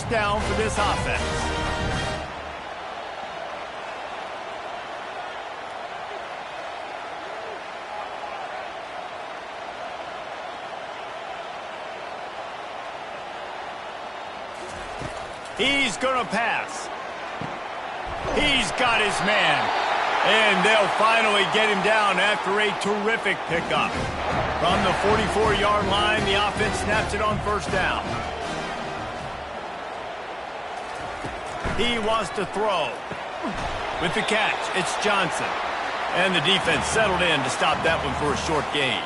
first down for this offense. He's going to pass. He's got his man. And they'll finally get him down after a terrific pickup. From the 44-yard line, the offense snaps it on first down. He wants to throw. With the catch, it's Johnson. And the defense settled in to stop that one for a short gain.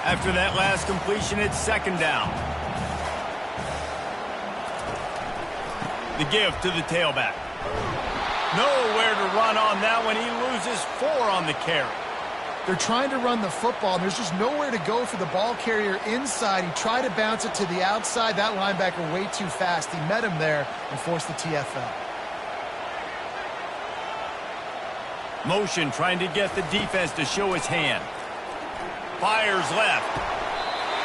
After that last completion, it's second down. The give to the tailback. Nowhere to run on that one. He loses 4 on the carry. They're trying to run the football, and there's just nowhere to go for the ball carrier inside. He tried to bounce it to the outside. That linebacker way too fast. He met him there and forced the TFL. Motion trying to get the defense to show his hand. Fires left.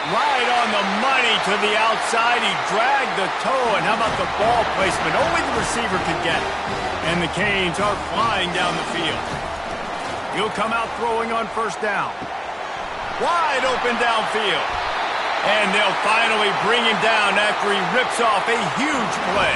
Right on the money to the outside. He dragged the toe, and how about the ball placement? Only the receiver could get it. And the Canes are flying down the field. He'll come out throwing on first down. Wide open downfield. And they'll finally bring him down after he rips off a huge play.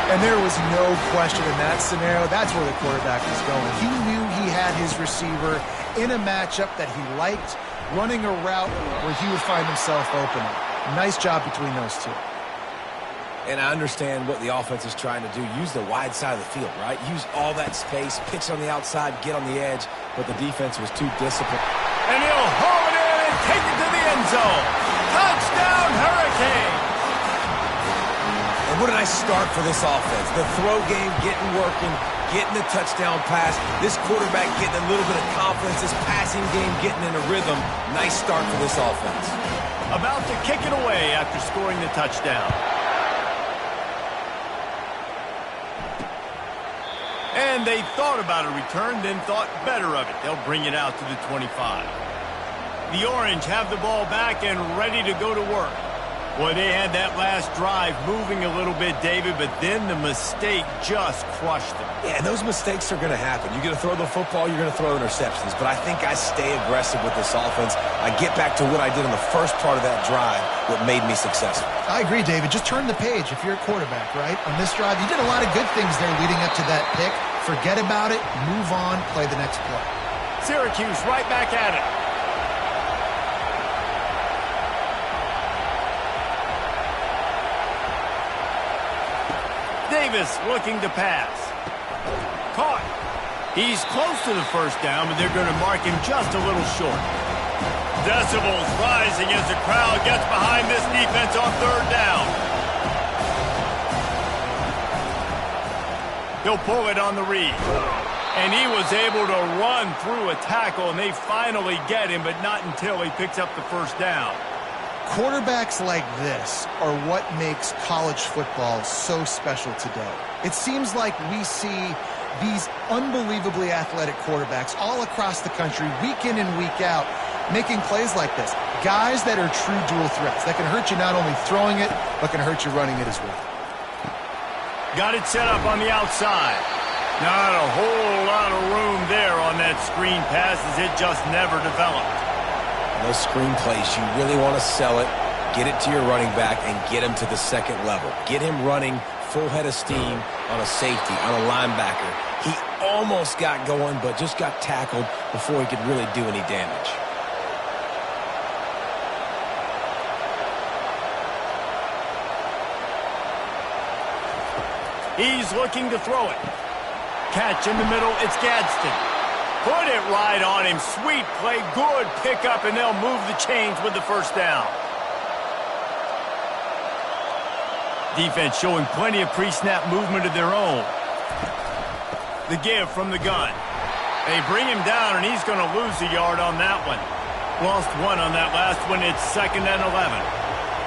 And there was no question in that scenario. That's where the quarterback was going. He knew he had his receiver in a matchup that he liked, running a route where he would find himself opening. Nice job between those two. And I understand what the offense is trying to do. Use the wide side of the field, right? Use all that space, pitch on the outside, get on the edge, but the defense was too disciplined. And he'll haul it in and take it to the end zone. Touchdown, Hurricane! And what a nice start for this offense. The throw game getting working, getting the touchdown pass. This quarterback getting a little bit of confidence. This passing game getting in a rhythm. Nice start for this offense. About to kick it away after scoring the touchdown. And they thought about a return, then thought better of it. They'll bring it out to the 25. The Orange have the ball back and ready to go to work. Boy, they had that last drive moving a little bit, David, but then the mistake just crushed them. Yeah, and those mistakes are going to happen. You're going to throw the football, you're going to throw interceptions. But I think I stay aggressive with this offense. I get back to what I did in the first part of that drive, what made me successful. I agree, David. Just turn the page if you're a quarterback, right? On this drive, you did a lot of good things there leading up to that pick. Forget about it, move on, play the next play. Syracuse right back at it. Davis looking to pass. Caught. He's close to the first down, but they're going to mark him just a little short. Decibels rising as the crowd gets behind this defense on third down. He'll pull it on the read. And he was able to run through a tackle, and they finally get him, but not until he picks up the first down. Quarterbacks like this are what makes college football so special today. It seems like we see these unbelievably athletic quarterbacks all across the country, week in and week out, making plays like this. Guys that are true dual threats, that can hurt you not only throwing it, but can hurt you running it as well. Got it set up on the outside. Not a whole lot of room there on that screen pass as it just never developed. Those screen plays, you really want to sell it, get it to your running back, and get him to the second level. Get him running full head of steam on a safety, on a linebacker. He almost got going, but just got tackled before he could really do any damage. He's looking to throw it. Catch in the middle, it's Gadsden. Put it right on him. Sweet play, good pickup, and they'll move the chains with the first down. Defense showing plenty of pre-snap movement of their own. The give from the gun. They bring him down, and he's going to lose a yard on that one. Lost 1 on that last one. It's 2nd and 11.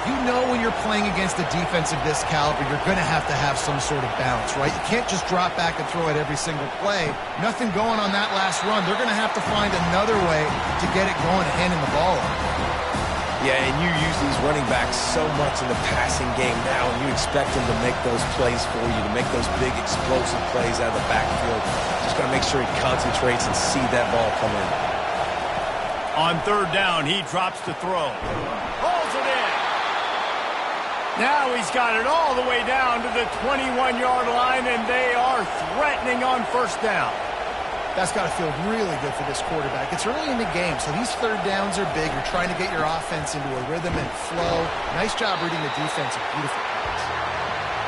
You know when you're playing against a defense of this caliber, you're going to have some sort of balance, right? You can't just drop back and throw it every single play. Nothing going on that last run. They're going to have to find another way to get it going and handing the ball off. Yeah, and you use these running backs so much in the passing game now, and you expect them to make those plays for you, to make those big explosive plays out of the backfield. Just got to make sure he concentrates and see that ball come in. On third down, he drops to throw. Pulls it in. Now he's got it all the way down to the 21-yard line, and they are threatening on first down. That's got to feel really good for this quarterback. It's early in the game, so these third downs are big. You're trying to get your offense into a rhythm and flow. Nice job reading the defense. A beautiful pass.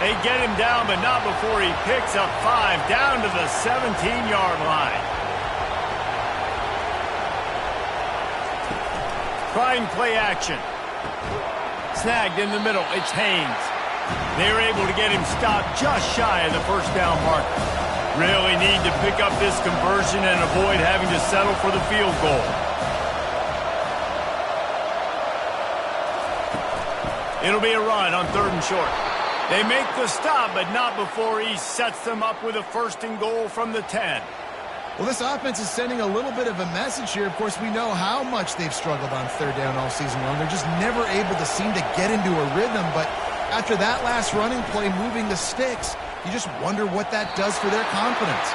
They get him down, but not before he picks up 5 down to the 17-yard line. Trying play action. Snagged in the middle. It's Haynes. They're able to get him stopped just shy of the first down marker. Really need to pick up this conversion and avoid having to settle for the field goal. It'll be a run on third and short. They make the stop, but not before he sets them up with a first and goal from the 10. Well, this offense is sending a little bit of a message here. Of course, we know how much they've struggled on third down all season long. They're just never able to seem to get into a rhythm, but after that last running play moving the sticks, you just wonder what that does for their confidence.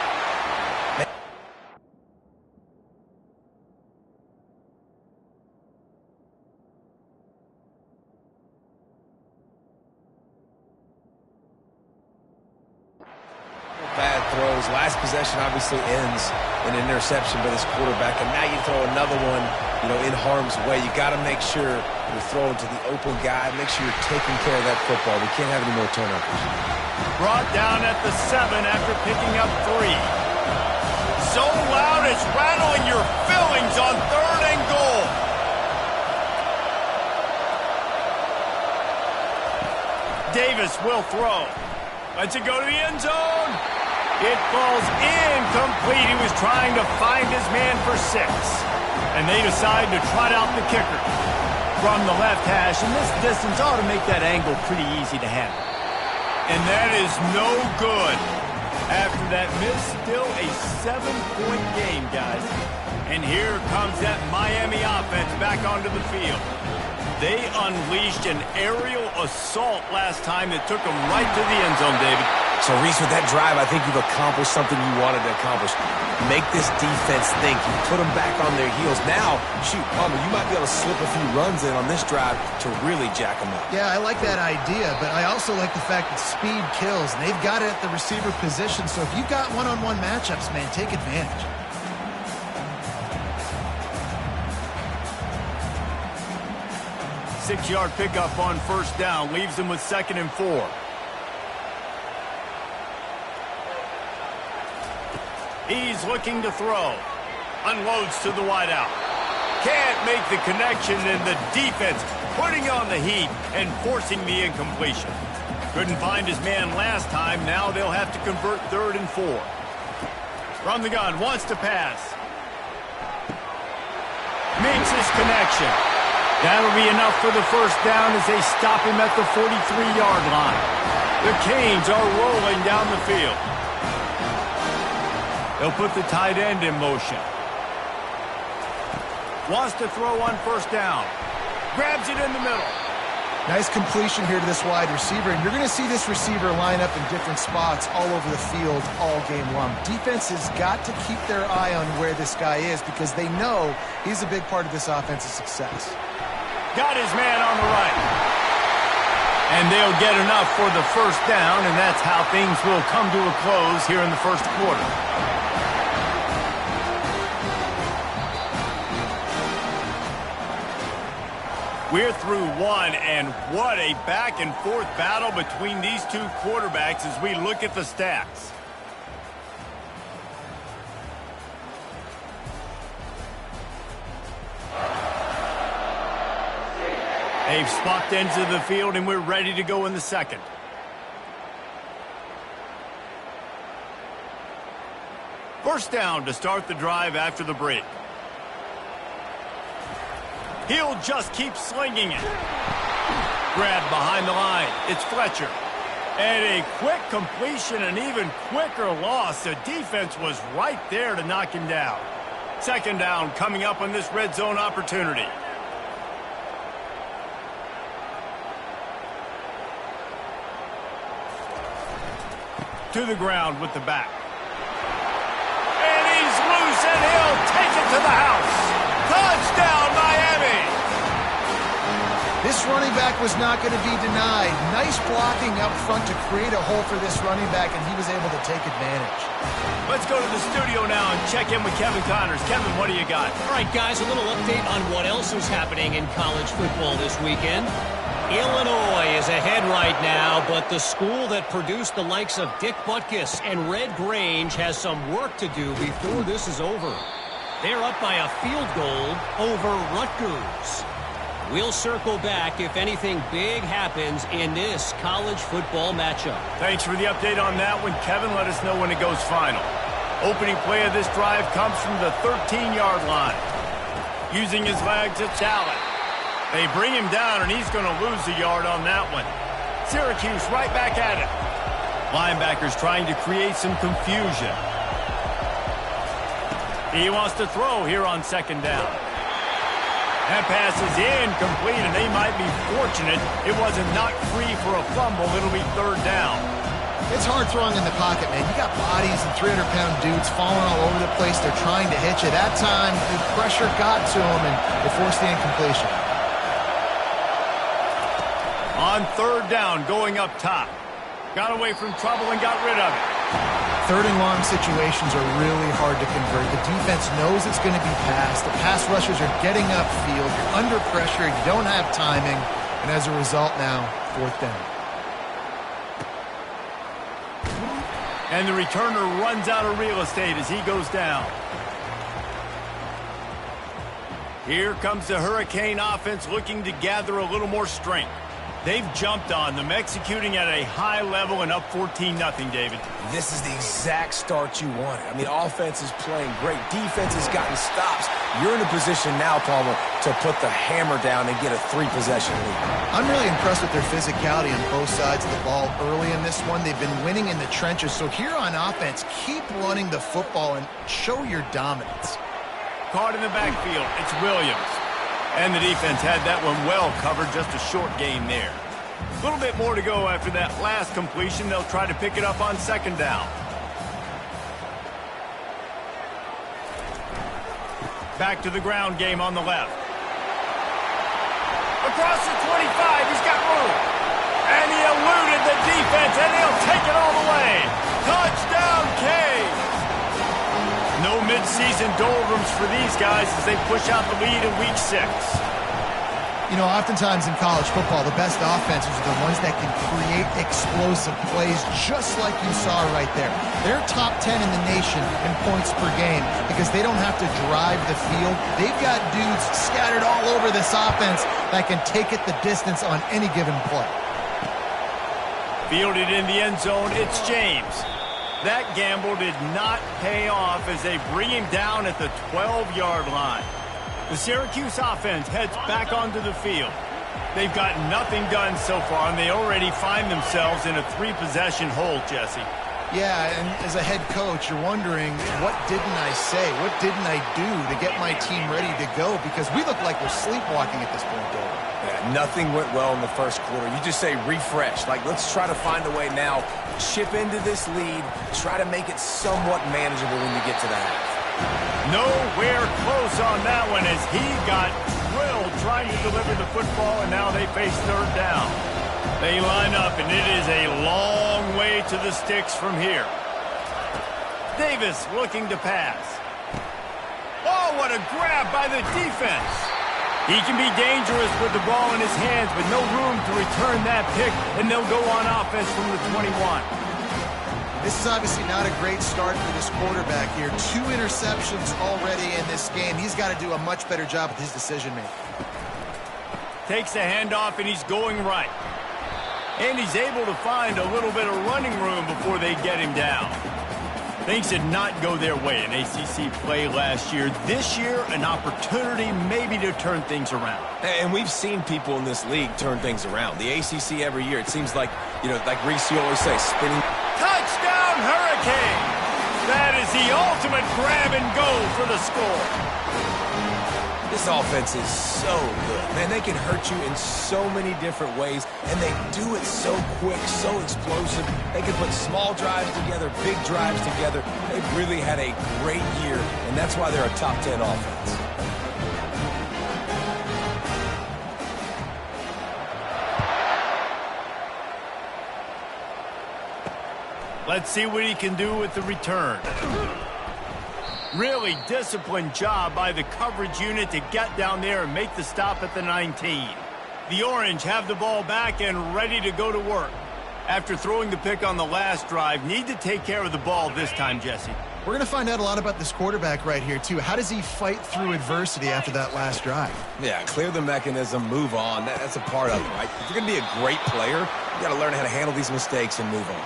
Bad throws. Last possession obviously ends in an interception by this quarterback, and now you throw another one, in harm's way. You got to make sure you're throwing to the open guy. Make sure you're taking care of that football. We can't have any more turnovers. Brought down at the 7 after picking up 3. So loud it's rattling your fillings on third and goal. Davis will throw. Lets it go to the end zone. It falls incomplete. He was trying to find his man for 6. And they decide to trot out the kicker. From the left hash, and this distance ought to make that angle pretty easy to handle. And that is no good. After that miss, still a 7-point game, guys. And here comes that Miami offense back onto the field. They unleashed an aerial assault last time that took them right to the end zone, David. So, Reese, with that drive, I think you've accomplished something you wanted to accomplish. Make this defense think. You put them back on their heels. Now, shoot, Palmer, you might be able to slip a few runs in on this drive to really jack them up. Yeah, I like that idea, but I also like the fact that speed kills, and they've got it at the receiver position. So if you've got one-on-one matchups, man, take advantage. Six-yard pickup on first down leaves them with 2nd and 4. He's looking to throw. Unloads to the wideout. Can't make the connection, and the defense putting on the heat and forcing the incompletion. Couldn't find his man last time. Now they'll have to convert 3rd and 4. From the gun, wants to pass. Makes his connection. That'll be enough for the first down as they stop him at the 43-yard line. The Canes are rolling down the field. They'll put the tight end in motion. Wants to throw on first down. Grabs it in the middle. Nice completion here to this wide receiver, and you're going to see this receiver line up in different spots all over the field all game long. Defense has got to keep their eye on where this guy is because they know he's a big part of this offense's success. Got his man on the right. And they'll get enough for the first down, and that's how things will come to a close here in the first quarter. We're through one, and what a back-and-forth battle between these two quarterbacks as we look at the stats. They've swapped ends of the field, and we're ready to go in the second. First down to start the drive after the break. He'll just keep slinging it. Grabbed behind the line. It's Fletcher. And a quick completion, an even quicker loss. The defense was right there to knock him down. Second down coming up on this red zone opportunity. To the ground with the back. And he's loose, and he'll take it to the house. Touchdown, Miami! This running back was not going to be denied. Nice blocking up front to create a hole for this running back, and he was able to take advantage. Let's go to the studio now and check in with Kevin Connors. Kevin, what do you got? All right, guys, a little update on what else is happening in college football this weekend. Illinois is ahead right now, but the school that produced the likes of Dick Butkus and Red Grange has some work to do before this is over. They're up by a field goal over Rutgers. We'll circle back if anything big happens in this college football matchup. Thanks for the update on that one, Kevin. Let us know when it goes final. Opening play of this drive comes from the 13-yard line. Using his legs, it's Allen. They bring him down, and he's going to lose a yard on that one. Syracuse right back at it. Linebackers trying to create some confusion. He wants to throw here on second down. That pass is incomplete, and they might be fortunate it wasn't knocked free for a fumble. It'll be third down. It's hard throwing in the pocket, man. You got bodies and 300-pound dudes falling all over the place. They're trying to hit you. That time, the pressure got to them, and it forced the incompletion. On third down, going up top. Got away from trouble and got rid of it. Third and long situations are really hard to convert. The defense knows it's going to be passed. The pass rushers are getting upfield. You're under pressure. You don't have timing. And as a result now, fourth down. And the returner runs out of real estate as he goes down. Here comes the Hurricane offense looking to gather a little more strength. They've jumped on them, executing at a high level and up 14-0, David. This is the exact start you wanted. I mean, offense is playing great. Defense has gotten stops. You're in a position now, Palmer, to put the hammer down and get a 3-possession lead. I'm really impressed with their physicality on both sides of the ball early in this one. They've been winning in the trenches. So here on offense, keep running the football and show your dominance. Caught in the backfield, it's Williams. And the defense had that one well covered, just a short gain there. A little bit more to go after that last completion. They'll try to pick it up on second down. Back to the ground game on the left. Across the 25, he's got room. And he eluded the defense, and he'll take it all the way. Touchdown, Cade. No midseason doldrums for these guys as they push out the lead in Week 6. You know, oftentimes in college football, the best offenses are the ones that can create explosive plays just like you saw right there. They're top 10 in the nation in points per game because they don't have to drive the field. They've got dudes scattered all over this offense that can take it the distance on any given play. Fielded in the end zone, it's James. That gamble did not pay off as they bring him down at the 12-yard line. The Syracuse offense heads back onto the field. They've got nothing done so far, and they already find themselves in a 3-possession hole, Jesse. Yeah, and as a head coach, you're wondering, what didn't I say? What didn't I do to get my team ready to go? Because we look like we're sleepwalking at this point, David. Yeah, nothing went well in the first quarter. You just say refresh. Like, let's try to find a way now. Chip into this lead. Try to make it somewhat manageable when you get to the half. Nowhere close on that one as he got drilled trying to deliver the football, and now they face third down. They line up, and it is a long way to the sticks from here. Davis looking to pass. Oh, what a grab by the defense. He can be dangerous with the ball in his hands, but no room to return that pick, and they'll go on offense from the 21. This is obviously not a great start for this quarterback here. 2 interceptions already in this game. He's got to do a much better job with his decision-making. Takes the handoff, and he's going right. And he's able to find a little bit of running room before they get him down. Things did not go their way in ACC play last year. This year, an opportunity maybe to turn things around. And we've seen people in this league turn things around. The ACC every year, it seems like, you know, like Reese, you always say, spinning. Touchdown, Hurricane! That is the ultimate grab and go for the score. This offense is so good. Man, they can hurt you in so many different ways, and they do it so quick, so explosive. They can put small drives together, big drives together. They've really had a great year, and that's why they're a top 10 offense. Let's see what he can do with the return. Really disciplined job by the coverage unit to get down there and make the stop at the 19. The Orange have the ball back and ready to go to work. After throwing the pick on the last drive, need to take care of the ball this time, Jesse. We're going to find out a lot about this quarterback right here, too. How does he fight through adversity after that last drive? Yeah, clear the mechanism, move on. That's a part of it, right? If you're going to be a great player, you got to learn how to handle these mistakes and move on.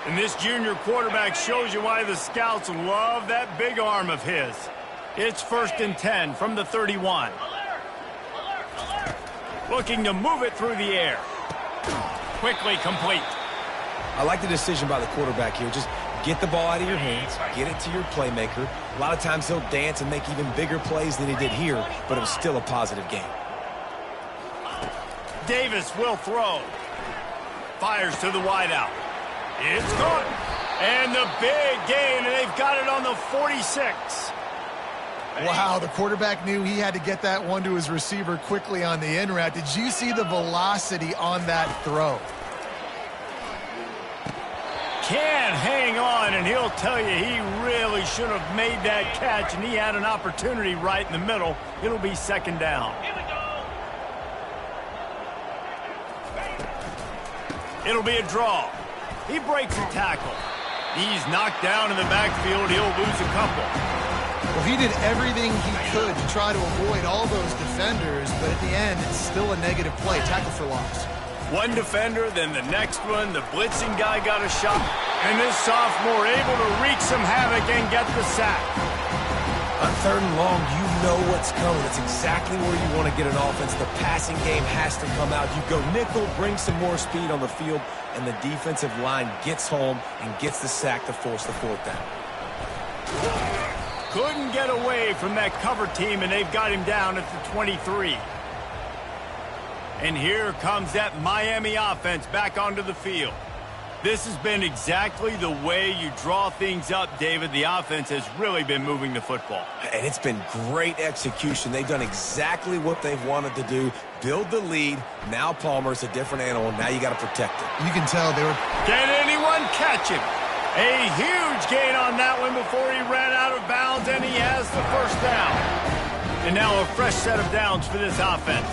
And this junior quarterback shows you why the scouts love that big arm of his. It's 1st and 10 from the 31. Looking to move it through the air. Quickly complete. I like the decision by the quarterback here. Just get the ball out of your hands, get it to your playmaker. A lot of times he'll dance and make even bigger plays than he did here, but it was still a positive game. Davis will throw. Fires to the wideout. It's good. And the big gain, and they've got it on the 46. Wow, the quarterback knew he had to get that one to his receiver quickly on the in route. Did you see the velocity on that throw? Can't hang on, and he'll tell you he really should have made that catch, and he had an opportunity right in the middle. It'll be 2nd down. It'll be a draw. He breaks a tackle. He's knocked down in the backfield. He'll lose a couple. Well, he did everything he could to try to avoid all those defenders, but at the end, it's still a negative play. Tackle for loss. One defender, then the next one. The blitzing guy got a shot. And this sophomore able to wreak some havoc and get the sack. On 3rd and long, you know what's coming. It's exactly where you want to get an offense. The passing game has to come out. You go nickel, bring some more speed on the field, and the defensive line gets home and gets the sack to force the 4th down. Couldn't get away from that cover team, and they've got him down at the 23. And here comes that Miami offense back onto the field. This has been exactly the way you draw things up, David. The offense has really been moving the football. And it's been great execution. They've done exactly what they've wanted to do. Build the lead. Now Palmer's a different animal. Now you got to protect it. You can tell they were... Can anyone catch him? A huge gain on that one before he ran out of bounds, and he has the 1st down. And now a fresh set of downs for this offense.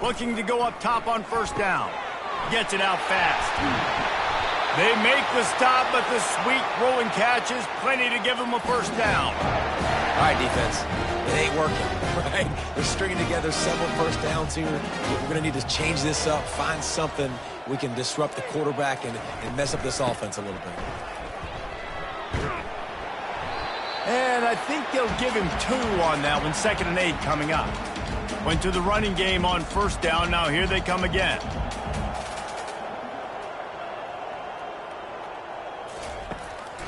Looking to go up top on 1st down. Gets it out fast. They make the stop, but the sweet rolling catch is plenty to give them a 1st down. All right, defense. It ain't working, right? We're stringing together several 1st downs here. We're going to need to change this up, find something we can disrupt the quarterback and mess up this offense a little bit. And I think they'll give him 2 on that one. 2nd and 8 coming up. Went to the running game on 1st down. Now here they come again.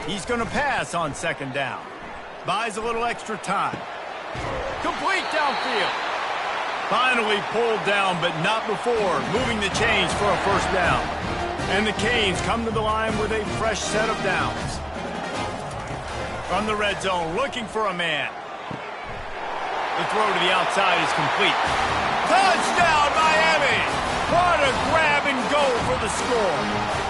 He's going to pass on 2nd down. Buys a little extra time. Complete downfield. Finally pulled down, but not before moving the chains for a 1st down. And the Canes come to the line with a fresh set of downs. From the red zone, looking for a man. The throw to the outside is complete. Touchdown, Miami! What a grab and go for the score.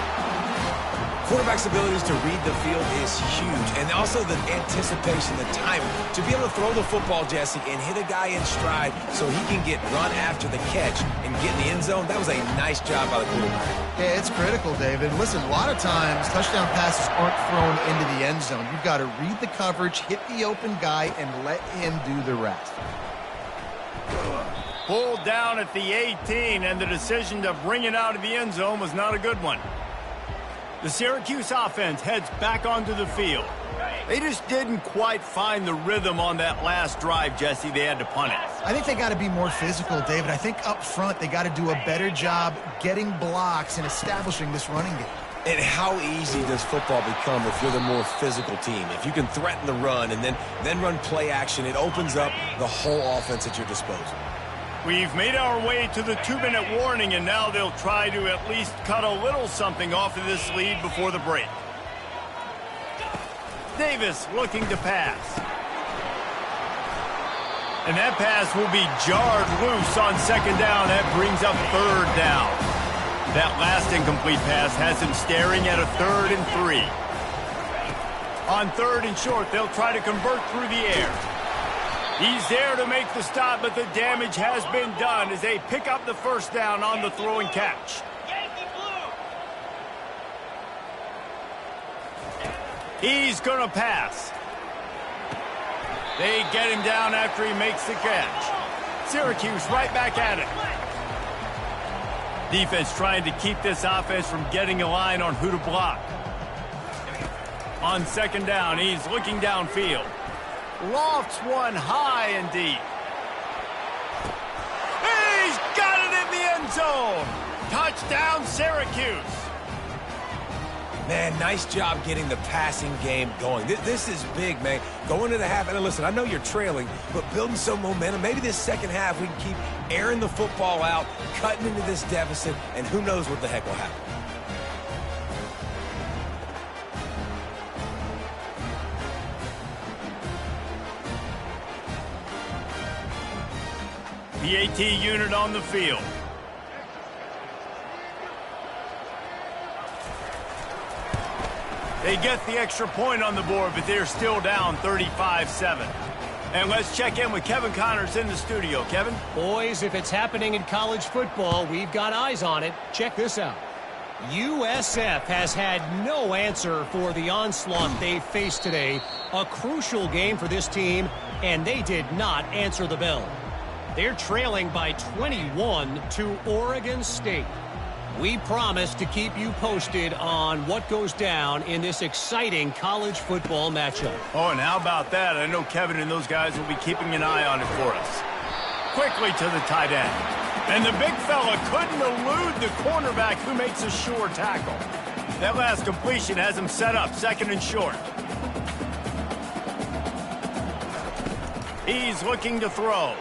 Quarterback's abilities to read the field is huge, and also the anticipation, the timing. To be able to throw the football, Jesse, and hit a guy in stride so he can get run after the catch and get in the end zone, that was a nice job by the quarterback. Yeah, it's critical, David. Listen, a lot of times touchdown passes aren't thrown into the end zone. You've got to read the coverage, hit the open guy, and let him do the rest. Pulled down at the 18, and the decision to bring it out of the end zone was not a good one. The Syracuse offense heads back onto the field. They just didn't quite find the rhythm on that last drive, Jesse. They had to punt it. I think they got to be more physical, David. I think up front they got to do a better job getting blocks and establishing this running game. And how easy does football become if you're the more physical team? If you can threaten the run and then run play action, it opens up the whole offense at your disposal. We've made our way to the 2-minute warning, and now they'll try to at least cut a little something off of this lead before the break. Davis looking to pass. And that pass will be jarred loose on second down. That brings up third down. That last incomplete pass has him staring at a 3rd and 3. On 3rd and short, they'll try to convert through the air. He's there to make the stop, but the damage has been done as they pick up the first down on the throw and catch. He's going to pass. They get him down after he makes the catch. Syracuse right back at it. Defense trying to keep this offense from getting a line on who to block. On second down, he's looking downfield. Lofts one high and deep. He's got it in the end zone. Touchdown, Syracuse. Man, nice job getting the passing game going. This is big, man. Going to the half, and listen, I know you're trailing, but building some momentum. Maybe this second half we can keep airing the football out, cutting into this deficit, and who knows what the heck will happen. The AT unit on the field. They get the extra point on the board, but they're still down 35-7. And let's check in with Kevin Connors in the studio. Kevin? Boys, if it's happening in college football, we've got eyes on it. Check this out. USF has had no answer for the onslaught they faced today. A crucial game for this team, and they did not answer the bell. They're trailing by 21 to Oregon State. We promise to keep you posted on what goes down in this exciting college football matchup. Oh, and how about that? I know Kevin and those guys will be keeping an eye on it for us. Quickly to the tight end. And the big fella couldn't elude the cornerback who makes a sure tackle. That last completion has him set up 2nd and short. He's looking to throw.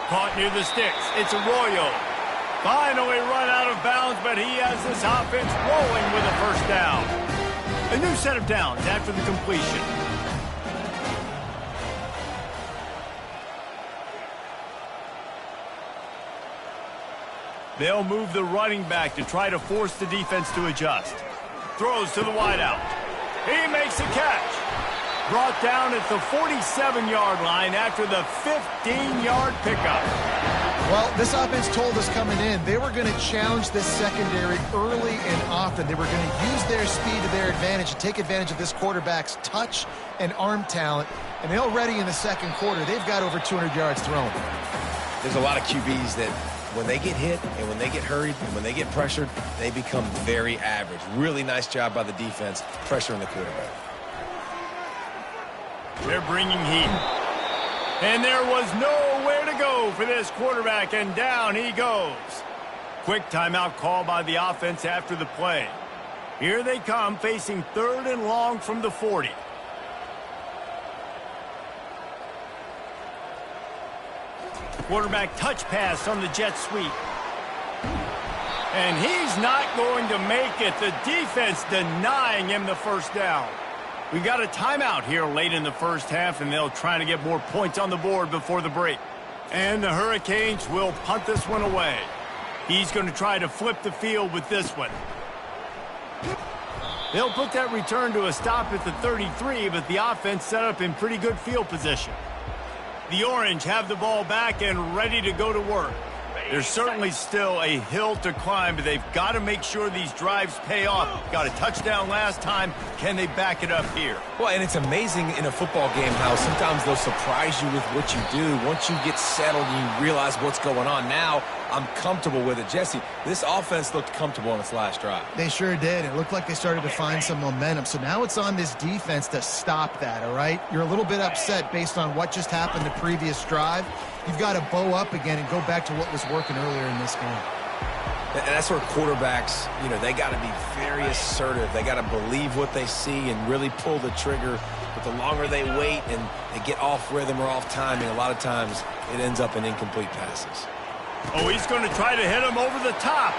Caught near the sticks. It's Arroyo. Finally run out of bounds, but he has this offense rolling with a first down. A new set of downs after the completion. They'll move the running back to try to force the defense to adjust. Throws to the wideout. He makes a catch. Brought down at the 47-yard line after the 15-yard pickup. Well, this offense told us coming in they were going to challenge this secondary early and often. They were going to use their speed to their advantage and take advantage of this quarterback's touch and arm talent. And already in the second quarter, they've got over 200 yards thrown. There's a lot of QBs that when they get hit and when they get hurried and when they get pressured, they become very average. Really nice job by the defense pressuring the quarterback. They're bringing heat. And there was nowhere to go for this quarterback, and down he goes. Quick timeout call by the offense after the play. Here they come, facing 3rd and long from the 40. Quarterback touch pass on the jet sweep. And he's not going to make it. The defense denying him the first down. We got a timeout here late in the first half, and they'll try to get more points on the board before the break. And the Hurricanes will punt this one away. He's going to try to flip the field with this one. They'll put that return to a stop at the 33, but the offense set up in pretty good field position. The Orange have the ball back and ready to go to work. There's certainly still a hill to climb, but they've got to make sure these drives pay off. Got a touchdown last time. Can they back it up here? Well, and it's amazing in a football game how sometimes they'll surprise you with what you do. Once you get settled and you realize what's going on, now I'm comfortable with it. Jesse, this offense looked comfortable on its last drive. They sure did. It looked like they started to find some momentum. So now it's on this defense to stop that, all right? You're a little bit upset based on what just happened the previous drive. You've got to bow up again and go back to what was working earlier in this game. And that's where quarterbacks, they got to be very assertive. They got to believe what they see and really pull the trigger. But the longer they wait and they get off rhythm or off timing, a lot of times it ends up in incomplete passes. Oh, he's going to try to hit him over the top.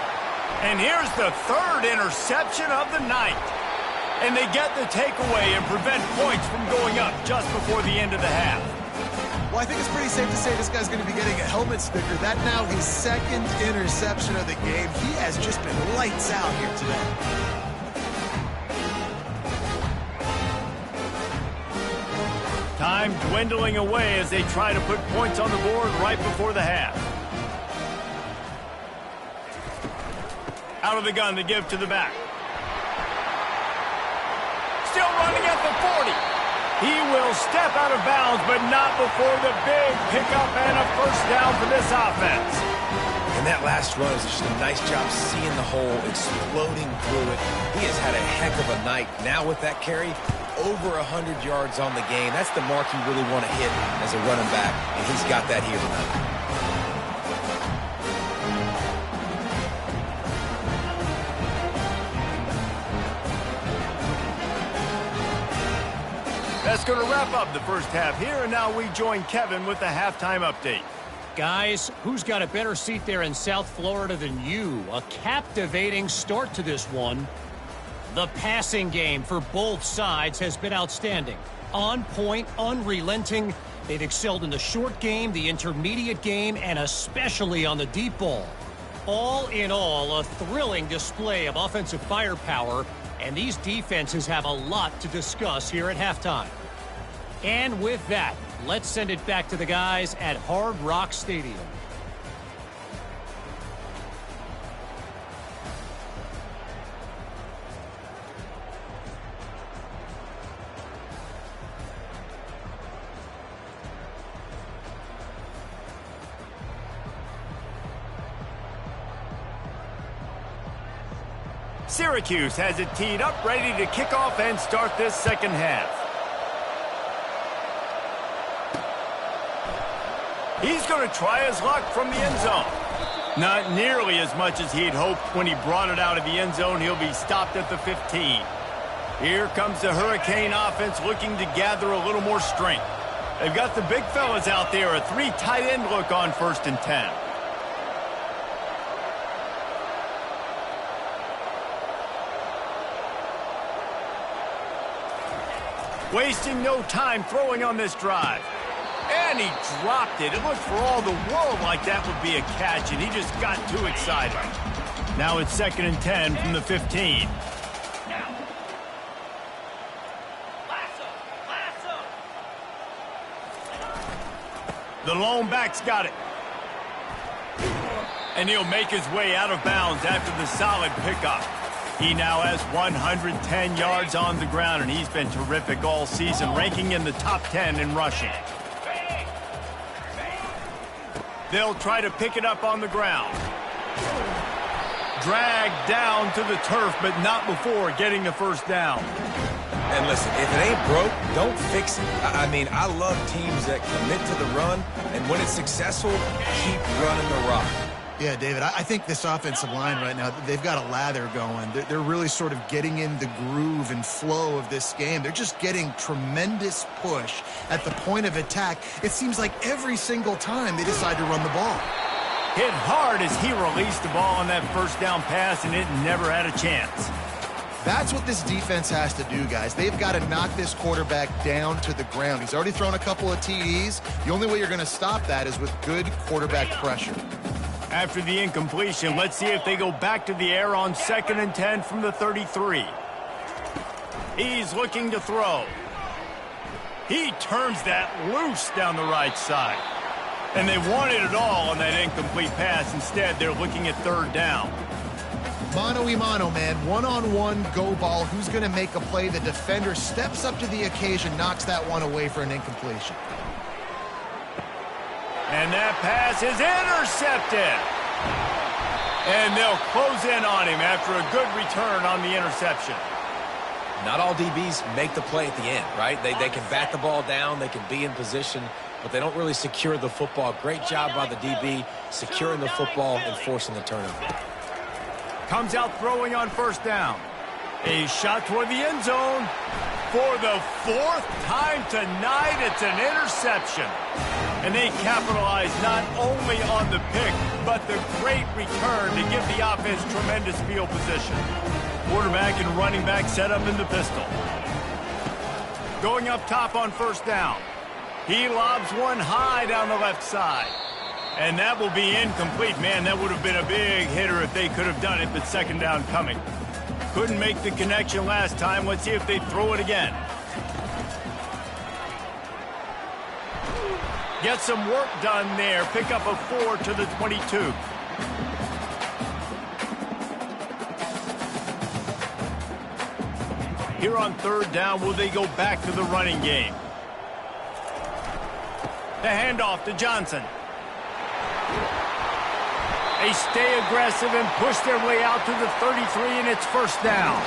And here's the third interception of the night. And they get the takeaway and prevent points from going up just before the end of the half. Well, I think it's pretty safe to say this guy's going to be getting a helmet sticker. That now his second interception of the game. He has just been lights out here today. Time dwindling away as they try to put points on the board right before the half. Out of the gun to give to the back. Still running at the 40. He will step out of bounds, but not before the big pickup and a first down for this offense. And that last run is just a nice job seeing the hole, exploding through it. He has had a heck of a night. Now with that carry, over 100 yards on the game. That's the mark you really want to hit as a running back, and he's got that here tonight. That's going to wrap up the first half here, and now we join Kevin with the halftime update. Guys, who's got a better seat there in South Florida than you? A captivating start to this one. The passing game for both sides has been outstanding. On point, unrelenting. They've excelled in the short game, the intermediate game, and especially on the deep ball. All in all, a thrilling display of offensive firepower, and these defenses have a lot to discuss here at halftime. And with that, let's send it back to the guys at Hard Rock Stadium. Syracuse has it teed up, ready to kick off and start this second half. He's going to try his luck from the end zone. Not nearly as much as he'd hoped when he brought it out of the end zone. He'll be stopped at the 15. Here comes the Hurricane offense looking to gather a little more strength. They've got the big fellas out there, a 3 tight end look on 1st and 10. Wasting no time throwing on this drive. And he dropped it. It looked for all the world like that would be a catch, and he just got too excited. Now it's 2nd and 10 from the 15. The lone back's got it. And he'll make his way out of bounds after the solid pickup. He now has 110 yards on the ground, and he's been terrific all season, ranking in the top 10 in rushing. They'll try to pick it up on the ground. Dragged down to the turf, but not before getting the first down. And listen, if it ain't broke, don't fix it. I mean, I love teams that commit to the run, and when it's successful, keep running the rock. Yeah, David, I think this offensive line right now, they've got a lather going. They're really sort of getting in the groove and flow of this game. They're just getting tremendous push at the point of attack. It seems like every single time they decide to run the ball. Hit hard as he released the ball on that first down pass, and it never had a chance. That's what this defense has to do, guys. They've got to knock this quarterback down to the ground. He's already thrown a couple of TDs. The only way you're going to stop that is with good quarterback pressure. After the incompletion, let's see if they go back to the air on 2nd and 10 from the 33. He's looking to throw. He turns that loose down the right side. And they wanted it all on that incomplete pass. Instead, they're looking at 3rd down. Mano-y-mano, man. One-on-one go ball. Who's going to make a play? The defender steps up to the occasion, knocks that one away for an incompletion. And that pass is intercepted. And they'll close in on him after a good return on the interception. Not all DBs make the play at the end, right? They can bat the ball down, they can be in position, but they don't really secure the football. Great job by the DB securing the football and forcing the turnover. Comes out throwing on first down. A shot toward the end zone. For the fourth time tonight, it's an interception. And they capitalize not only on the pick, but the great return to give the offense tremendous field position. Quarterback and running back set up in the pistol. Going up top on first down. He lobs one high down the left side. And that will be incomplete. Man, that would have been a big hitter if they could have done it, but second down coming. Couldn't make the connection last time. Let's see if they throw it again. Get some work done there. Pick up a 4 to the 22. Here on third down, will they go back to the running game? The handoff to Johnson. They stay aggressive and push their way out to the 33, and it's first down.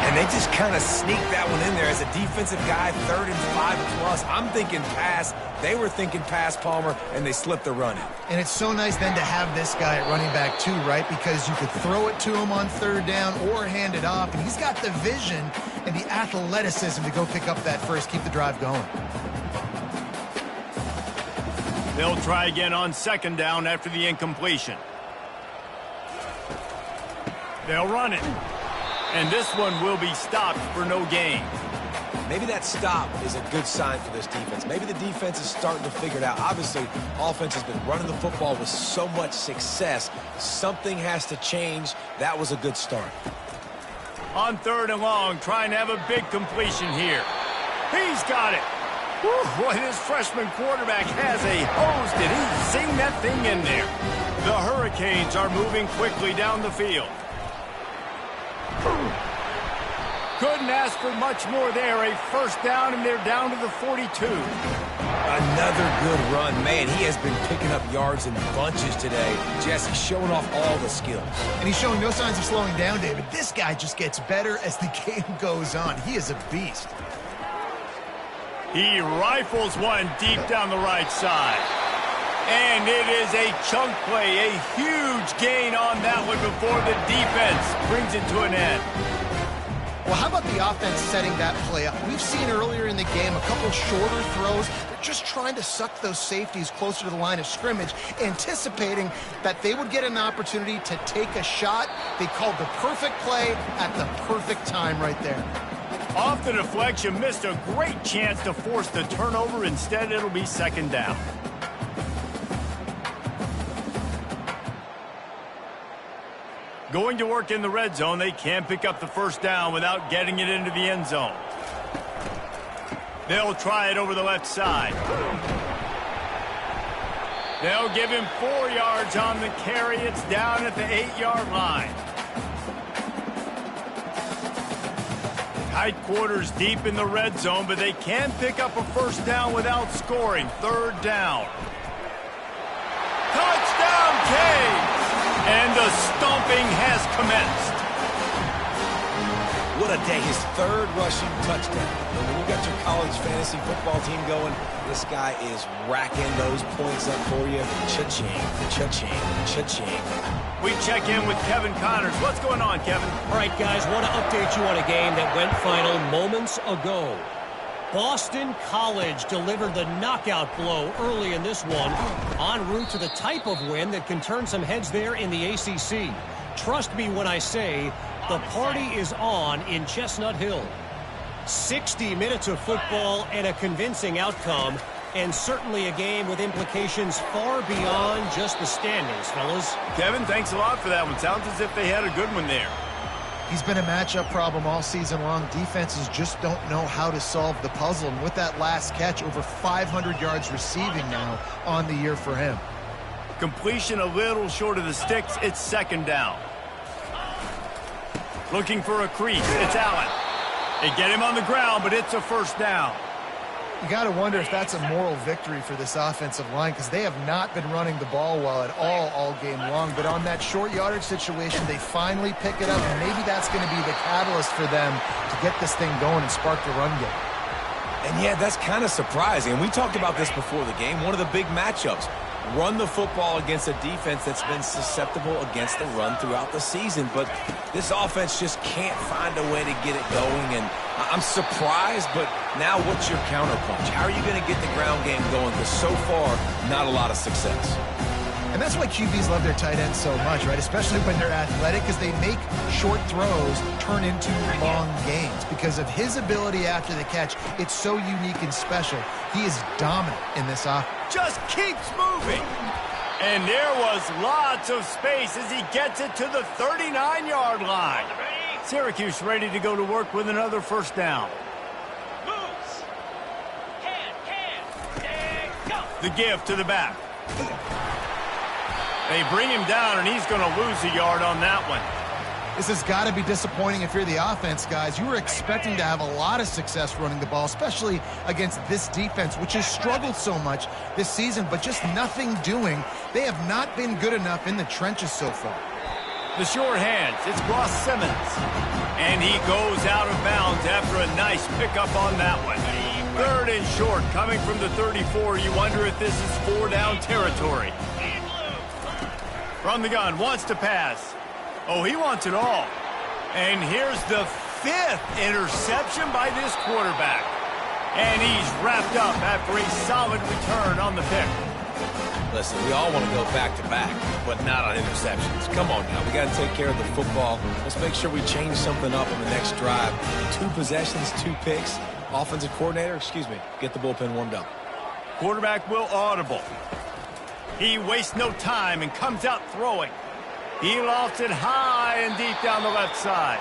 And they just kind of sneak that one in there as a defensive guy, 3rd and 5+. I'm thinking pass. They were thinking pass, Palmer, and they slipped the run in. And it's so nice then to have this guy at running back too, right? Because you could throw it to him on third down or hand it off, and he's got the vision and the athleticism to go pick up that first, keep the drive going. They'll try again on second down after the incompletion. They'll run it. And this one will be stopped for no gain. Maybe that stop is a good sign for this defense. Maybe the defense is starting to figure it out. Obviously, offense has been running the football with so much success. Something has to change. That was a good start. On third and long, trying to have a big completion here. He's got it. Whew, boy, this freshman quarterback has a hose. Did he sing that thing in there? The Hurricanes are moving quickly down the field. Couldn't ask for much more there. A first down, and they're down to the 42. Another good run. Man, he has been picking up yards in bunches today. Jesse showing off all the skills. And he's showing no signs of slowing down, David. This guy just gets better as the game goes on. He is a beast. He rifles one deep down the right side. And it is a chunk play, a huge gain on that one before the defense brings it to an end. Well, how about the offense setting that play up? We've seen earlier in the game a couple shorter throws. They're just trying to suck those safeties closer to the line of scrimmage, anticipating that they would get an opportunity to take a shot. They called the perfect play at the perfect time right there. Off the deflection, missed a great chance to force the turnover. Instead, it'll be second down. Going to work in the red zone, they can't pick up the first down without getting it into the end zone. They'll try it over the left side. They'll give him 4 yards on the carry. It's down at the 8-yard line. Tight quarters deep in the red zone, but they can pick up a first down without scoring. Third down. Touchdown, Canes! And the stomping has commenced. What a day. His 3rd rushing touchdown. And when you got your college fantasy football team going, this guy is racking those points up for you. Cha-ching, cha-ching, cha-ching. We check in with Kevin Connors. What's going on, Kevin? All right, guys, want to update you on a game that went final moments ago. Boston College delivered the knockout blow early in this one, en route to the type of win that can turn some heads there in the ACC. Trust me when I say the party is on in Chestnut Hill. 60 minutes of football and a convincing outcome, and certainly a game with implications far beyond just the standings, fellas. Kevin, thanks a lot for that one. Sounds as if they had a good one there. He's been a matchup problem all season long. Defenses just don't know how to solve the puzzle. And with that last catch, over 500 yards receiving now on the year for him. Completion a little short of the sticks. It's second down. Looking for a crease. It's Allen. They get him on the ground, but it's a first down. You got to wonder if that's a moral victory for this offensive line, because they have not been running the ball well at all game long. But on that short yardage situation, they finally pick it up, and maybe that's going to be the catalyst for them to get this thing going and spark the run game. And yeah, that's kind of surprising. And we talked about this before the game. One of the big matchups. run the football against a defense that's been susceptible against the run throughout the season. But this offense just can't find a way to get it going. And I'm surprised, but now what's your counterpunch? How are you going to get the ground game going? Because so far, not a lot of success. And that's why QBs love their tight ends so much, right? Especially when they're athletic, because they make short throws turn into long gains. Because of his ability after the catch, it's so unique and special. He is dominant in this offense. Just keeps moving. And there was lots of space as he gets it to the 39-yard line. Syracuse ready to go to work with another first down. Moves. Go. The give to the back. They bring him down, and he's going to lose a yard on that one. This has got to be disappointing if you're the offense, guys. You were expecting to have a lot of success running the ball, especially against this defense, which has struggled so much this season, but just nothing doing. They have not been good enough in the trenches so far. The short hands, it's Ross Simmons. And he goes out of bounds after a nice pickup on that one. 3rd and short, coming from the 34. You wonder if this is 4-down territory. From the gun, wants to pass. Oh, he wants it all. And here's the 5th interception by this quarterback. And he's wrapped up after a solid return on the pick. Listen, we all want to go back-to-back, but not on interceptions. Come on now. We got to take care of the football. Let's make sure we change something up on the next drive. 2 possessions, 2 picks. Offensive coordinator, get the bullpen warmed up. Quarterback will audible. He wastes no time and comes out throwing. He lofts it high and deep down the left side.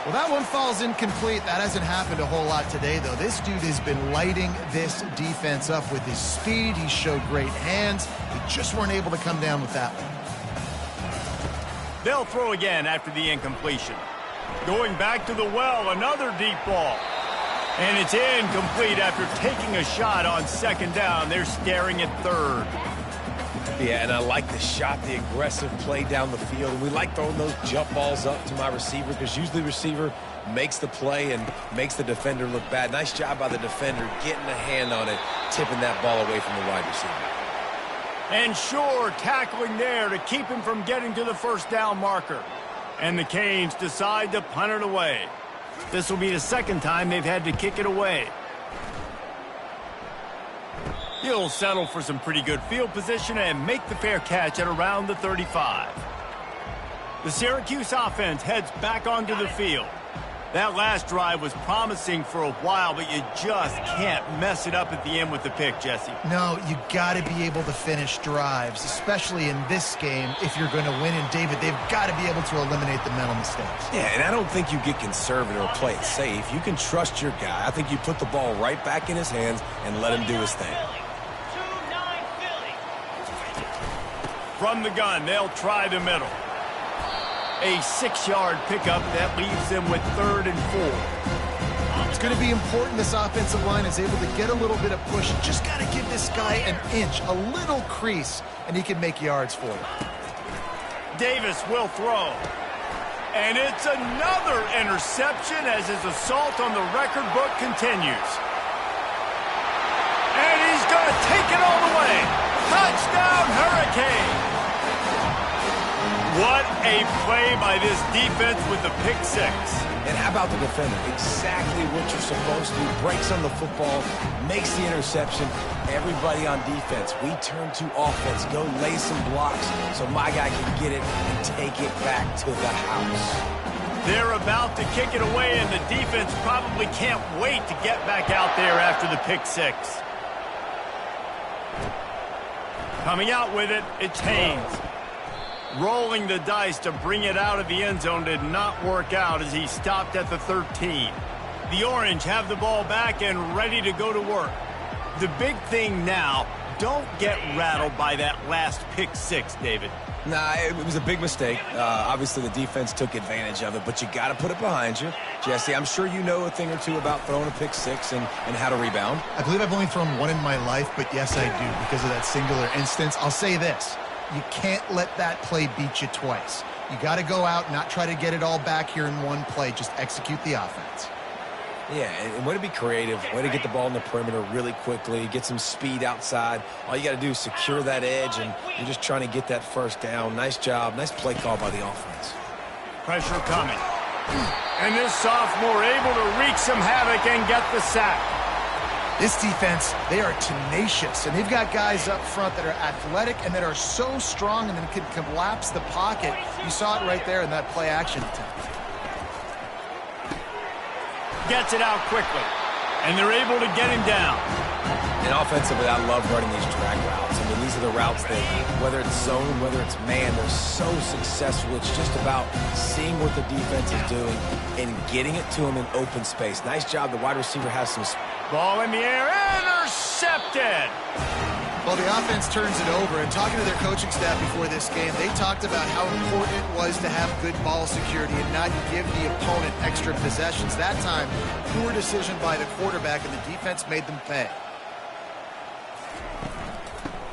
Well, that one falls incomplete. That hasn't happened a whole lot today, though. This dude has been lighting this defense up with his speed. He showed great hands. He just weren't able to come down with that one. They'll throw again after the incompletion. Going back to the well, another deep ball. And it's incomplete after taking a shot on 2nd down. They're staring at 3rd. Yeah, and I like the shot, the aggressive play down the field. And we like throwing those jump balls up to my receiver because usually the receiver makes the play and makes the defender look bad. Nice job by the defender getting a hand on it, tipping that ball away from the wide receiver. And sure, tackling there to keep him from getting to the 1st down marker. And the Canes decide to punt it away. This will be the 2nd time they've had to kick it away. He'll settle for some pretty good field position and make the fair catch at around the 35. The Syracuse offense heads back onto the field. That last drive was promising for a while, but you just can't mess it up at the end with the pick, Jesse. No, you got to be able to finish drives, especially in this game if you're going to win. And, David, they've got to be able to eliminate the mental mistakes. Yeah, and I don't think you get conservative or play it safe. You can trust your guy. I think you put the ball right back in his hands and let him do his thing. From the gun, they'll try the middle. A 6-yard pickup that leaves them with 3rd and 4. It's going to be important this offensive line is able to get a little bit of push. You just got to give this guy an inch, a little crease, and he can make yards for you. Davis will throw. And it's another interception as his assault on the record book continues. And he's going to take it all the way. Touchdown, Hurricane! What a play by this defense with the pick 6. And how about the defender? Exactly what you're supposed to do. Breaks on the football, makes the interception. Everybody on defense, we turn to offense. Go lay some blocks so my guy can get it and take it back to the house. They're about to kick it away, and the defense probably can't wait to get back out there after the pick 6. Coming out with it, it's Haynes. Rolling the dice to bring it out of the end zone did not work out as he stopped at the 13. The Orange have the ball back and ready to go to work. The big thing now, don't get rattled by that last pick 6, David. Nah, it was a big mistake. Obviously, the defense took advantage of it, but you got to put it behind you. Jesse, I'm sure you know a thing or two about throwing a pick 6 and how to rebound. I believe I've only thrown one in my life, but yes, I do because of that singular instance. I'll say this. You can't let that play beat you twice. You got to go out, not try to get it all back here in one play. Just execute the offense. Yeah, and way to be creative, way to get the ball in the perimeter really quickly, get some speed outside. All you got to do is secure that edge, and you're just trying to get that first down. Nice job. Nice play call by the offense. Pressure coming. And this sophomore able to wreak some havoc and get the sack. This defense, they are tenacious, and they've got guys up front that are athletic and that are so strong and then can collapse the pocket. You saw it right there in that play action attempt. Gets it out quickly, and they're able to get him down. And offensively, I love running these drag routes. I mean, these are the routes that, whether it's zone, whether it's man, they're so successful. It's just about seeing what the defense is doing and getting it to them in open space. Nice job. The wide receiver has some... Ball in the air, intercepted. Well, the offense turns it over, and talking to their coaching staff before this game, they talked about how important it was to have good ball security and not give the opponent extra possessions. That time, poor decision by the quarterback, and the defense made them pay.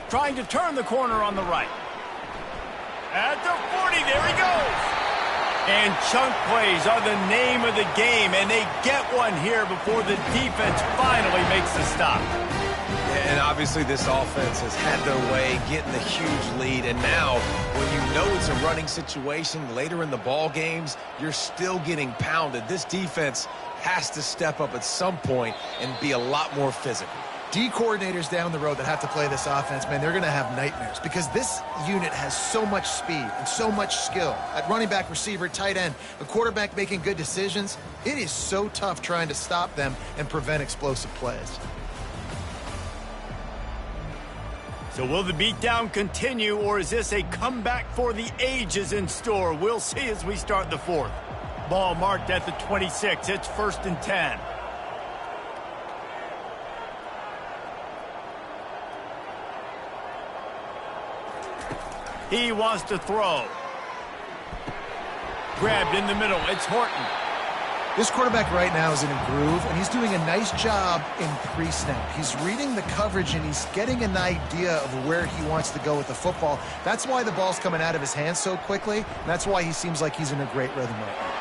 Trying to turn the corner on the right. At the 40, there he goes. And chunk plays are the name of the game, and they get one here before the defense finally makes the stop. And obviously this offense has had their way, getting the huge lead. And now, when you know it's a running situation later in the ball games, you're still getting pounded. This defense has to step up at some point and be a lot more physical. D coordinators down the road that have to play this offense, man, they're going to have nightmares because this unit has so much speed and so much skill. At running back, receiver, tight end, a quarterback making good decisions, it is so tough trying to stop them and prevent explosive plays. So will the beatdown continue, or is this a comeback for the ages in store? We'll see as we start the fourth. Ball marked at the 26. It's 1st and 10. He wants to throw. Grabbed in the middle. It's Horton. This quarterback right now is in a groove, and he's doing a nice job in pre-snap. He's reading the coverage, and he's getting an idea of where he wants to go with the football. That's why the ball's coming out of his hands so quickly, and that's why he seems like he's in a great rhythm right now.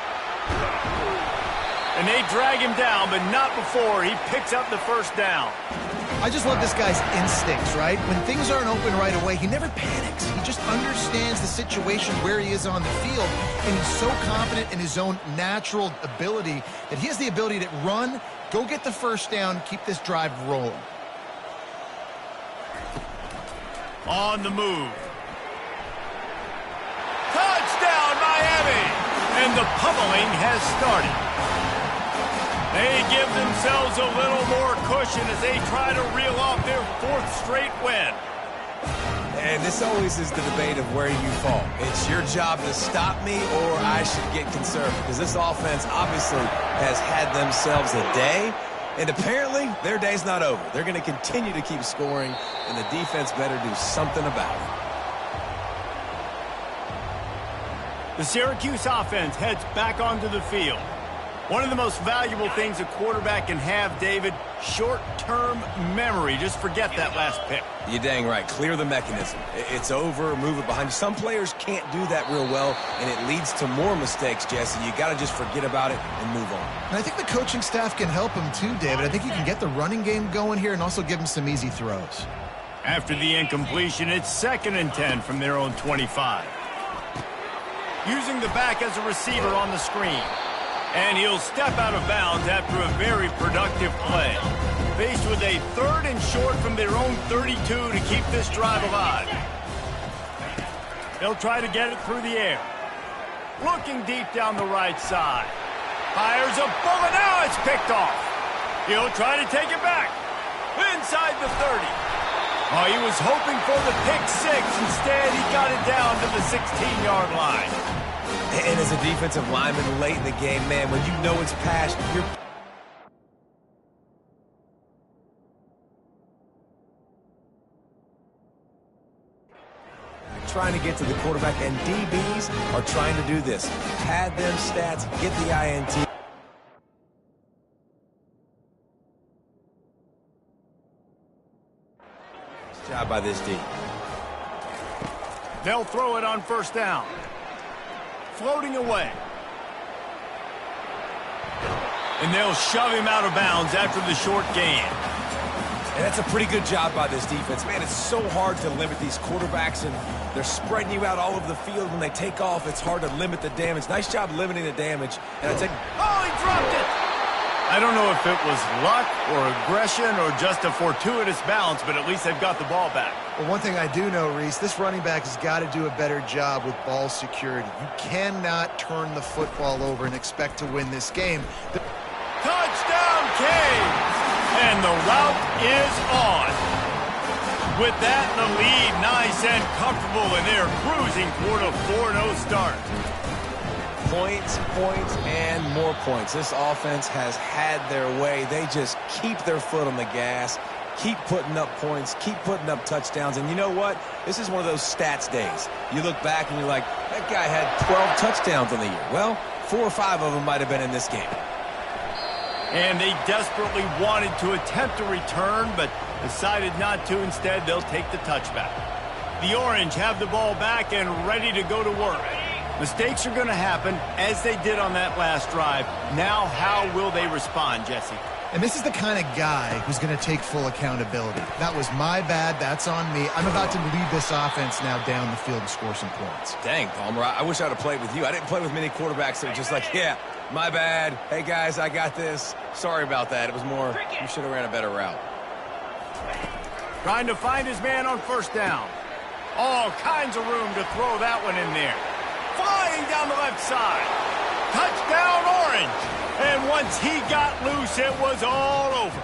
And they drag him down, but not before he picks up the first down. I just love this guy's instincts, right? When things aren't open right away, he never panics. He just understands the situation where he is on the field, and he's so confident in his own natural ability that he has the ability to run, go get the first down, keep this drive rolling. On the move. Touchdown, Miami! And the pummeling has started. They give themselves a little more cushion as they try to reel off their 4th straight win. And this always is the debate of where you fall. It's your job to stop me, or I should get conservative. Because this offense obviously has had themselves a day, and apparently their day's not over. They're going to continue to keep scoring, and the defense better do something about it. The Syracuse offense heads back onto the field. One of the most valuable things a quarterback can have, David, short-term memory. Just forget that last pick. You're dang right. Clear the mechanism. It's over, move it behind you. Some players can't do that real well, and it leads to more mistakes, Jesse. You got to just forget about it and move on. And I think the coaching staff can help him too, David. I think you can get the running game going here and also give him some easy throws. After the incompletion, it's 2nd and 10 from their own 25. Using the back as a receiver on the screen. And he'll step out of bounds after a very productive play. Faced with a 3rd and short from their own 32 to keep this drive alive. They'll try to get it through the air. Looking deep down the right side. Fires a bullet. Now it's picked off. He'll try to take it back. Inside the 30. Oh, he was hoping for the pick 6. Instead, he got it down to the 16-yard line. And as a defensive lineman late in the game, man, when you know it's past, you're trying to get to the quarterback, and DBs are trying to do this. Pad them stats, get the INT. Nice job by this D. They'll throw it on 1st down. Floating away. And they'll shove him out of bounds after the short gain. And that's a pretty good job by this defense. Man, it's so hard to limit these quarterbacks, and they're spreading you out all over the field. When they take off, it's hard to limit the damage. Nice job limiting the damage. And I think, oh, he dropped it! I don't know if it was luck or aggression or just a fortuitous bounce, but at least they've got the ball back. Well, one thing I do know, Reese, this running back has got to do a better job with ball security. You cannot turn the football over and expect to win this game. Touchdown, Canes! And the route is on. With that, the lead nice and comfortable, and they're cruising toward a 4-0 start. points, points, and more points. This offense has had their way. They just keep their foot on the gas, keep putting up points, keep putting up touchdowns. And you know what? This is one of those stats days. You look back and you're like, that guy had 12 touchdowns on the year. Well, 4 or 5 of them might have been in this game. And they desperately wanted to attempt a return, but decided not to. Instead, they'll take the touchback. The Orange have the ball back and ready to go to work. Mistakes are going to happen, as they did on that last drive. Now, how will they respond, Jesse? And this is the kind of guy who's going to take full accountability. That was my bad. That's on me. I'm about to lead this offense now down the field and score some points. Dang, Palmer, I wish I would have played with you. I didn't play with many quarterbacks that are just like, yeah, my bad. Hey, guys, I got this. Sorry about that. It was more, you should have ran a better route. Trying to find his man on first down. All kinds of room to throw that one in there. Flying down the left side. Touchdown, Orange. And once he got loose, it was all over.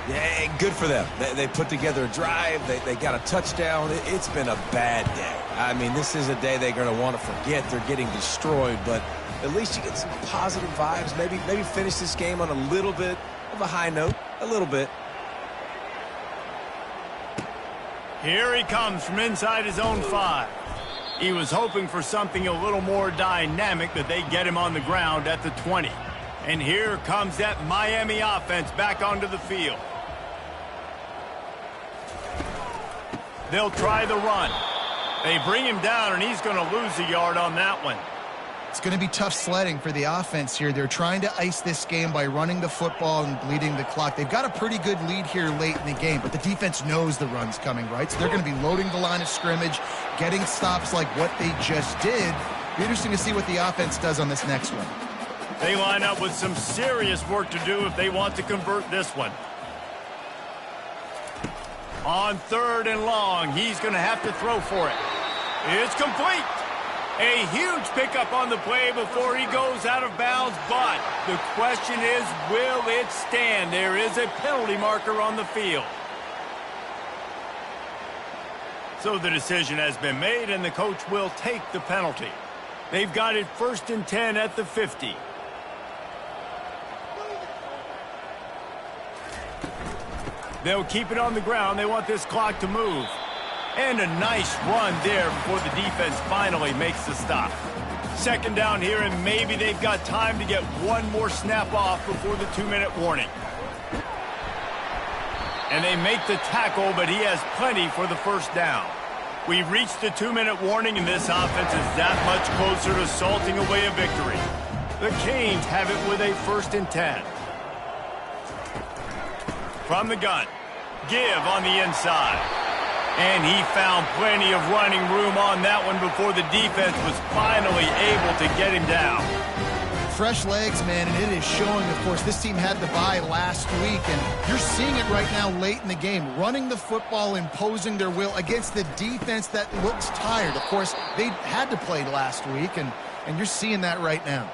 Yeah, good for them. They put together a drive. They got a touchdown. It's been a bad day. I mean, this is a day they're going to want to forget. They're getting destroyed, but at least you get some positive vibes. Maybe finish this game on a little bit of a high note. A little bit. Here he comes from inside his own 5. He was hoping for something a little more dynamic, but they get him on the ground at the 20. And here comes that Miami offense back onto the field. They'll try the run. They bring him down, and he's going to lose a yard on that one. It's going to be tough sledding for the offense here. They're trying to ice this game by running the football and bleeding the clock. They've got a pretty good lead here late in the game, but the defense knows the run's coming, right? So they're going to be loading the line of scrimmage, getting stops like what they just did. Be interesting to see what the offense does on this next one. They line up with some serious work to do if they want to convert this one. On 3rd and long, he's going to have to throw for it. It's complete. A huge pickup on the play before he goes out of bounds, but the question is, will it stand? There is a penalty marker on the field. So the decision has been made, and the coach will take the penalty. They've got it 1st and 10 at the 50. They'll keep it on the ground. They want this clock to move. And a nice run there before the defense finally makes the stop. 2nd down here, and maybe they've got time to get one more snap off before the 2-minute warning. And they make the tackle, but he has plenty for the 1st down. We've reached the 2-minute warning, and this offense is that much closer to salting away a victory. The Canes have it with a 1st and 10. From the gun, give on the inside. And he found plenty of running room on that one before the defense was finally able to get him down. Fresh legs, man, and it is showing, of course. This team had the bye last week, and you're seeing it right now late in the game. Running the football, imposing their will against the defense that looks tired. Of course, they had to play last week, and you're seeing that right now.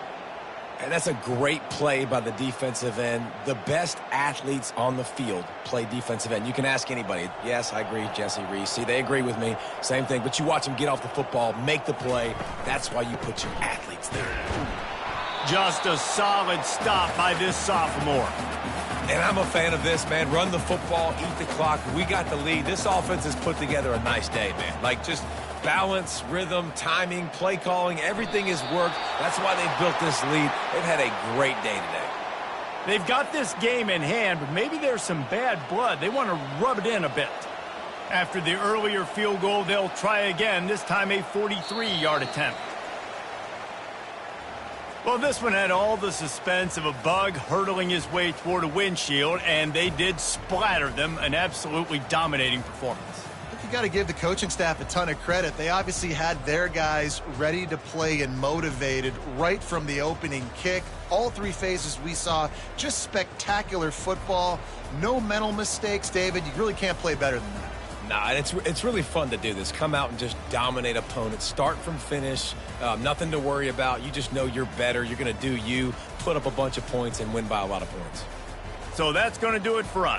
And that's a great play by the defensive end. The best athletes on the field play defensive end. You can ask anybody. Yes, I agree, Jesse Reese. See, they agree with me. Same thing. But you watch them get off the football, make the play. That's why you put your athletes there. Just a solid stop by this sophomore. And I'm a fan of this, man. Run the football, eat the clock. We got the lead. This offense has put together a nice day, man. Like, just balance, rhythm, timing, play calling, everything has worked. That's why they've built this lead. They've had a great day today. They've got this game in hand, but maybe there's some bad blood. They want to rub it in a bit. After the earlier field goal, they'll try again, this time a 43-yard attempt. Well, this one had all the suspense of a bug hurtling his way toward a windshield, and they did splatter them. An absolutely dominating performance. You got to give the coaching staff a ton of credit. They obviously had their guys ready to play and motivated right from the opening kick. All three phases we saw just spectacular football. No mental mistakes, David. You really can't play better than that. Nah, it's really fun to do this. Come out and just dominate opponents. Start from finish. Nothing to worry about. You just know you're better. You're going to do you, put up a bunch of points, and win by a lot of points. So that's going to do it for us.